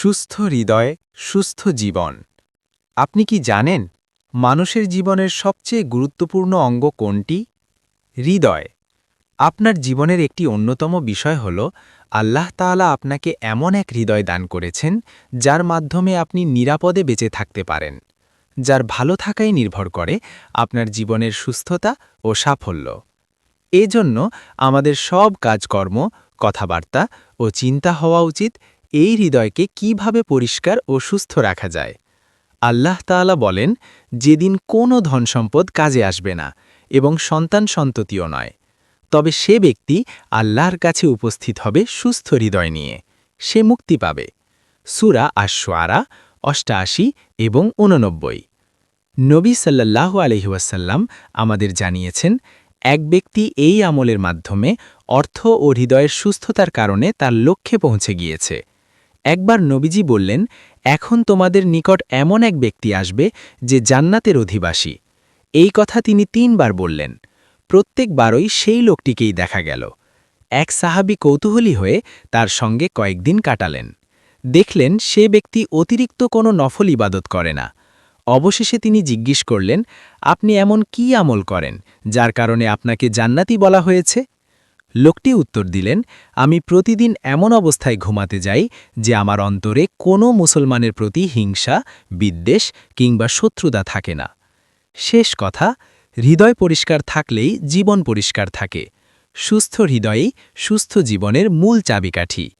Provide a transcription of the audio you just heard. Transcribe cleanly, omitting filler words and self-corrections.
সুস্থ হৃদয়, সুস্থ জীবন। আপনি কি জানেন মানুষের জীবনের সবচেয়ে গুরুত্বপূর্ণ অঙ্গ কোনটি? হৃদয়। আপনার জীবনের একটি অন্যতম বিষয় হল আল্লাহ তাআলা আপনাকে এমন এক হৃদয় দান করেছেন যার মাধ্যমে আপনি নিরাপদে বেঁচে থাকতে পারেন, যার ভালো থাকাই নির্ভর করে আপনার জীবনের সুস্থতা ও সাফল্য। এজন্য আমাদের সব কাজকর্ম, কথাবার্তা ও চিন্তা হওয়া উচিত এই হৃদয়কে কিভাবে পরিষ্কার ও সুস্থ রাখা যায়। আল্লাহ তাআলা বলেন, যেদিন কোনো ধনসম্পদ কাজে আসবে না এবং সন্তান-সন্ততিও নয়, তবে সে ব্যক্তি আল্লাহর কাছে উপস্থিত হবে সুস্থ হৃদয় নিয়ে। সে মুক্তি পাবে। সূরা আশ-শুআরা ৮৮ এবং ৮৯। নবী সাল্লাল্লাহু আলাইহি ওয়াসাল্লাম আমাদের জানিয়েছেন, এক ব্যক্তি এই আমলের মাধ্যমে অর্থ ও হৃদয়ের সুস্থতার কারণে তার লক্ষ্যে পৌঁছে গিয়েছে। একবার নবীজি বললেন, এখন তোমাদের নিকট এমন এক ব্যক্তি আসবে যে জান্নাতের অধিবাসী। এই কথা তিনি ৩ বার বললেন। প্রত্যেকবারই সেই লোকটিকেই দেখা গেল। এক সাহাবী কৌতূহলী হয়ে তার সঙ্গে কয়েকদিন কাটালেন। দেখলেন সে ব্যক্তি অতিরিক্ত কোনো নফল ইবাদত করে না। অবশেষে তিনি জিজ্ঞেস করলেন, আপনি এমন কি আমল করেন যার কারণে আপনাকে জান্নাতি বলা হয়েছে? লোকটি উত্তর দিলেন, আমি প্রতিদিন এমন অবস্থায় ঘুমাতে যাই যে আমার অন্তরে কোনো মুসলমানের প্রতি হিংসা, বিদ্বেষ কিংবা শত্রুতা থাকে না। শেষ কথা, হৃদয় পরিষ্কার থাকলেই জীবন পরিষ্কার থাকে। সুস্থ হৃদয়েই সুস্থ জীবনের মূল চাবিকাঠি।